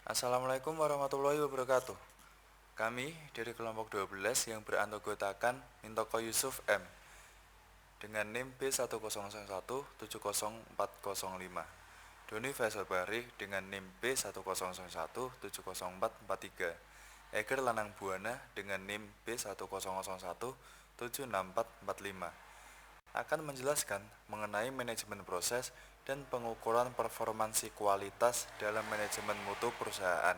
Assalamualaikum warahmatullahi wabarakatuh. Kami dari kelompok 12 yang beranggotakan Mintoko Yusuf M dengan NIM B1001704005, Doni Faisal Bari dengan NIM B1001704443, Eger Lanang Buana dengan NIM B1001764445 akan menjelaskan mengenai manajemen proses dan pengukuran performansi kualitas dalam manajemen mutu perusahaan.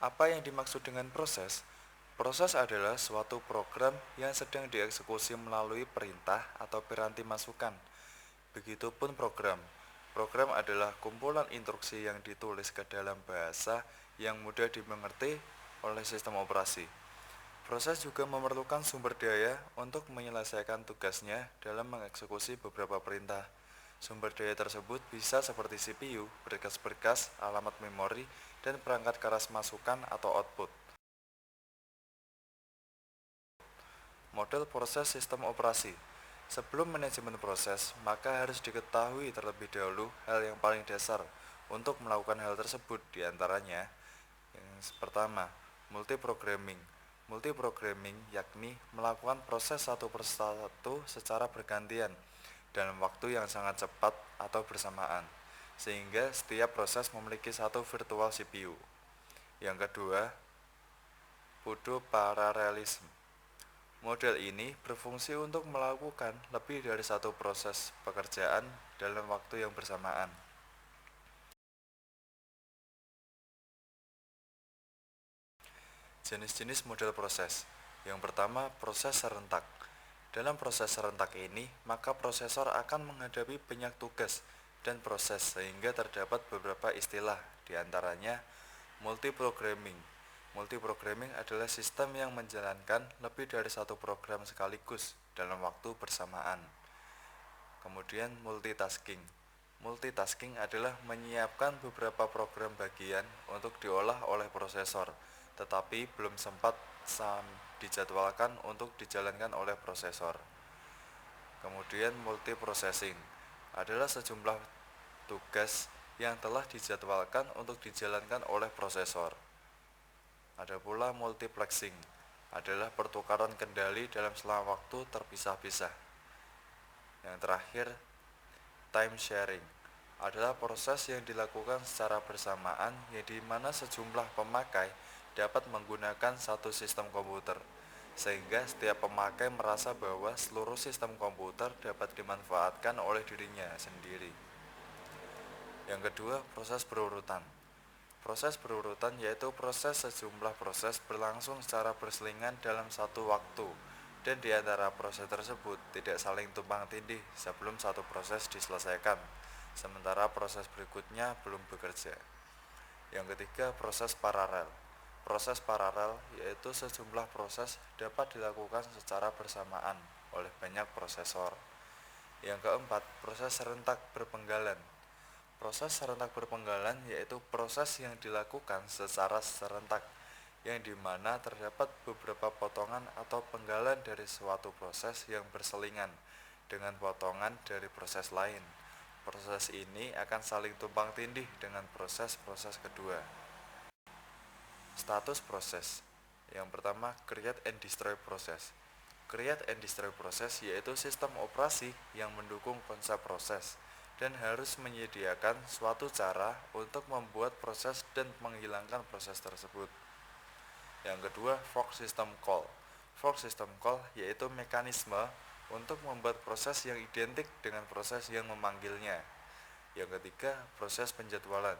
Apa yang dimaksud dengan proses? Proses adalah suatu program yang sedang dieksekusi melalui perintah atau piranti masukan. Begitupun program. Program adalah kumpulan instruksi yang ditulis ke dalam bahasa yang mudah dimengerti oleh sistem operasi. Proses juga memerlukan sumber daya untuk menyelesaikan tugasnya dalam mengeksekusi beberapa perintah. Sumber daya tersebut bisa seperti CPU, berkas-berkas, alamat memori, dan perangkat keras masukan atau output. Model proses sistem operasi. Sebelum manajemen proses, maka harus diketahui terlebih dahulu hal yang paling dasar untuk melakukan hal tersebut, diantaranya yang pertama, multiprogramming. Multiprogramming yakni melakukan proses satu persatu secara bergantian dalam waktu yang sangat cepat atau bersamaan, sehingga setiap proses memiliki satu virtual CPU. Yang kedua, pseudo-parallelism. Model ini berfungsi untuk melakukan lebih dari satu proses pekerjaan dalam waktu yang bersamaan. Jenis-jenis model proses. Yang pertama, proses serentak. Dalam proses serentak ini, maka prosesor akan menghadapi banyak tugas dan proses sehingga terdapat beberapa istilah, diantaranya multiprogramming. Multiprogramming adalah sistem yang menjalankan lebih dari satu program sekaligus dalam waktu bersamaan. Kemudian multitasking. Multitasking adalah menyiapkan beberapa program bagian untuk diolah oleh prosesor, tetapi belum sempat dijadwalkan untuk dijalankan oleh prosesor. Kemudian multiprocessing adalah sejumlah tugas yang telah dijadwalkan untuk dijalankan oleh prosesor. Ada pula multiplexing, adalah pertukaran kendali dalam selang waktu terpisah-pisah. Yang terakhir, time sharing adalah proses yang dilakukan secara bersamaan yang di mana sejumlah pemakai dapat menggunakan satu sistem komputer, sehingga setiap pemakai merasa bahwa seluruh sistem komputer dapat dimanfaatkan oleh dirinya sendiri. Yang kedua, proses berurutan. Proses berurutan yaitu proses sejumlah proses berlangsung secara berselingan dalam satu waktu, dan di antara proses tersebut tidak saling tumpang tindih sebelum satu proses diselesaikan, sementara proses berikutnya belum bekerja. Yang ketiga, proses paralel. Proses paralel yaitu sejumlah proses dapat dilakukan secara bersamaan oleh banyak prosesor. Yang keempat, proses serentak berpenggalan. Proses serentak berpenggalan yaitu proses yang dilakukan secara serentak, yang dimana terdapat beberapa potongan atau penggalan dari suatu proses yang berselingan dengan potongan dari proses lain. Proses ini akan saling tumpang tindih dengan proses-proses kedua. Status proses. Yang pertama, create and destroy proses. Create and destroy proses yaitu sistem operasi yang mendukung konsep proses dan harus menyediakan suatu cara untuk membuat proses dan menghilangkan proses tersebut. Yang kedua, fork system call. Fork system call yaitu mekanisme untuk membuat proses yang identik dengan proses yang memanggilnya. Yang ketiga, proses penjadwalan.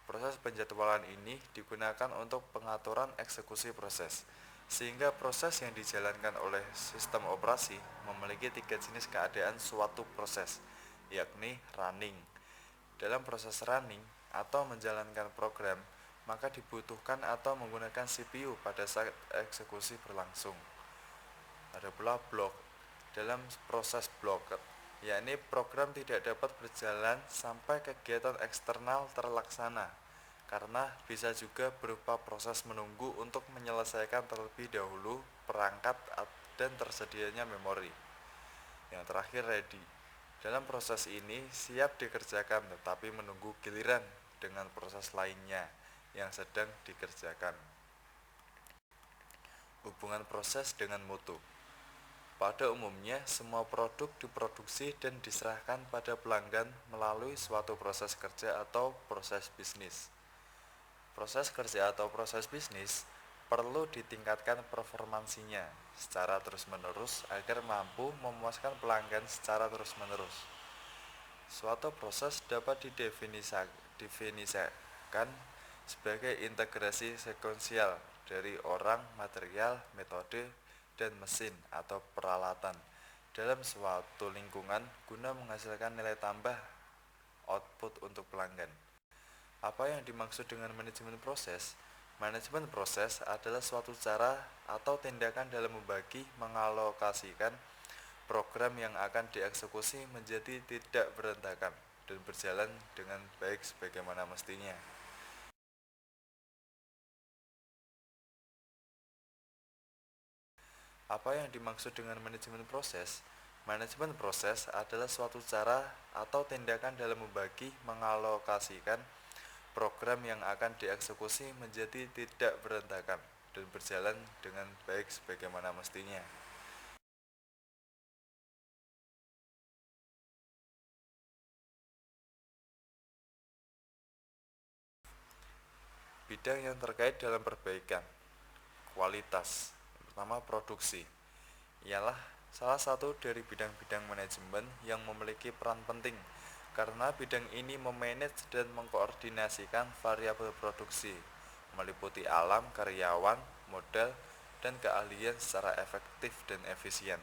Proses penjadwalan ini digunakan untuk pengaturan eksekusi proses, sehingga proses yang dijalankan oleh sistem operasi memiliki tiga jenis keadaan suatu proses, yakni running. Dalam proses running atau menjalankan program, maka dibutuhkan atau menggunakan CPU pada saat eksekusi berlangsung. Ada pula block. Dalam proses block, yakni program tidak dapat berjalan sampai kegiatan eksternal terlaksana. karena bisa juga berupa proses menunggu untuk menyelesaikan terlebih dahulu perangkat dan tersedianya memori. Yang terakhir, ready. Dalam proses ini siap dikerjakan tetapi menunggu giliran dengan proses lainnya yang sedang dikerjakan. Hubungan proses dengan mutu. Pada umumnya, semua produk diproduksi dan diserahkan pada pelanggan melalui suatu proses kerja atau proses bisnis. Proses kerja atau proses bisnis perlu ditingkatkan performansinya secara terus-menerus agar mampu memuaskan pelanggan secara terus-menerus. Suatu proses dapat didefinisikan sebagai integrasi sekuensial dari orang, material, metode, dan mesin atau peralatan dalam suatu lingkungan guna menghasilkan nilai tambah output untuk pelanggan. Apa yang dimaksud dengan manajemen proses? Manajemen proses adalah suatu cara atau tindakan dalam membagi, mengalokasikan program yang akan dieksekusi menjadi tidak berantakan dan berjalan dengan baik sebagaimana mestinya. Apa yang dimaksud dengan manajemen proses? Manajemen proses adalah suatu cara atau tindakan dalam membagi, mengalokasikan program yang akan dieksekusi menjadi tidak berantakan dan berjalan dengan baik sebagaimana mestinya. Bidang yang terkait dalam perbaikan kualitas, pertama produksi, ialah salah satu dari bidang-bidang manajemen yang memiliki peran penting karena bidang ini memanage dan mengkoordinasikan variabel produksi, meliputi alam, karyawan, modal, dan keahlian secara efektif dan efisien.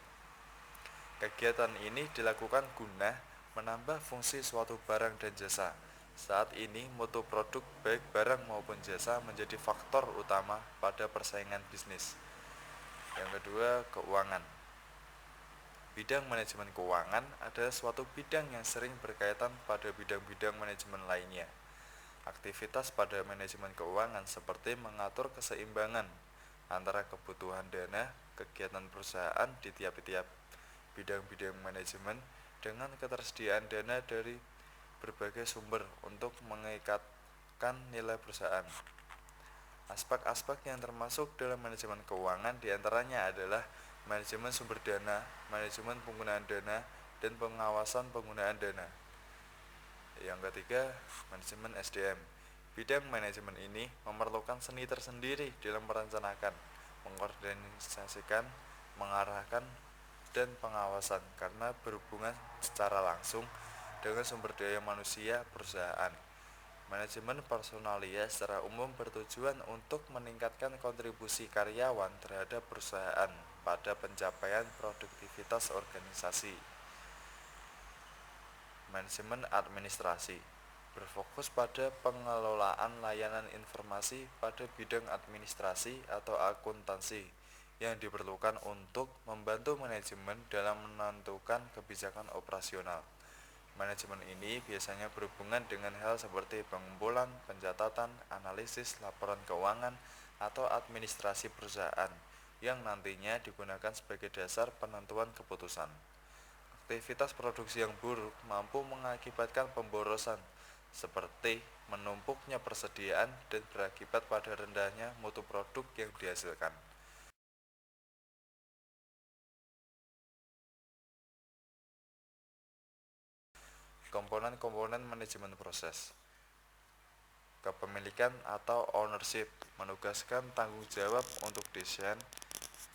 Kegiatan ini dilakukan guna menambah fungsi suatu barang dan jasa. Saat ini, mutu produk baik barang maupun jasa menjadi faktor utama pada persaingan bisnis. Yang kedua, keuangan. Bidang manajemen keuangan adalah suatu bidang yang sering berkaitan pada bidang-bidang manajemen lainnya. Aktivitas pada manajemen keuangan seperti mengatur keseimbangan antara kebutuhan dana, kegiatan perusahaan di tiap-tiap bidang-bidang manajemen dengan ketersediaan dana dari berbagai sumber untuk mengikatkan nilai perusahaan. Aspek-aspek yang termasuk dalam manajemen keuangan diantaranya adalah manajemen sumber dana, manajemen penggunaan dana, dan pengawasan penggunaan dana. Yang ketiga, manajemen SDM. Bidang manajemen ini memerlukan seni tersendiri dalam merencanakan, mengorganisasikan, mengarahkan, dan pengawasan karena berhubungan secara langsung dengan sumber daya manusia perusahaan. Manajemen personalia secara umum bertujuan untuk meningkatkan kontribusi karyawan terhadap perusahaan pada pencapaian produktivitas organisasi. Manajemen administrasi berfokus pada pengelolaan layanan informasi pada bidang administrasi atau akuntansi yang diperlukan untuk membantu manajemen dalam menentukan kebijakan operasional. Manajemen ini biasanya berhubungan dengan hal seperti pengumpulan, pencatatan, analisis, laporan keuangan, atau administrasi perusahaan yang nantinya digunakan sebagai dasar penentuan keputusan. Aktivitas produksi yang buruk mampu mengakibatkan pemborosan, seperti menumpuknya persediaan dan berakibat pada rendahnya mutu produk yang dihasilkan. Komponen-komponen manajemen proses. Kepemilikan atau ownership menugaskan tanggung jawab untuk desain,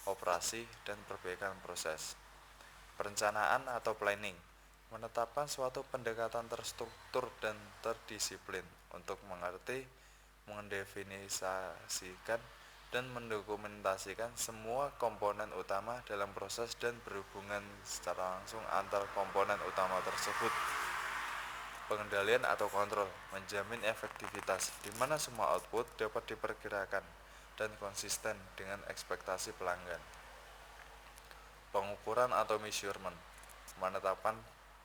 operasi, dan perbaikan proses. Perencanaan atau planning menetapkan suatu pendekatan terstruktur dan terdisiplin untuk mengerti, mendefinisikan, dan mendokumentasikan semua komponen utama dalam proses dan berhubungan secara langsung antar komponen utama tersebut. Pengendalian atau kontrol menjamin efektivitas, di mana semua output dapat diperkirakan dan konsisten dengan ekspektasi pelanggan. Pengukuran atau measurement menetapkan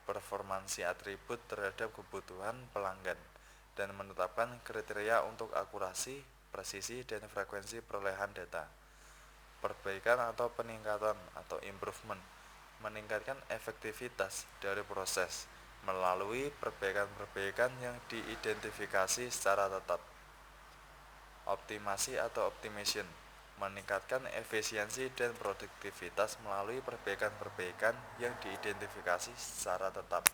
performansi atribut terhadap kebutuhan pelanggan dan menetapkan kriteria untuk akurasi, presisi, dan frekuensi perolehan data. Perbaikan atau peningkatan atau improvement meningkatkan efektivitas dari proses melalui perbaikan-perbaikan yang diidentifikasi secara tetap. Optimasi atau optimization meningkatkan efisiensi dan produktivitas melalui perbaikan-perbaikan yang diidentifikasi secara tetap.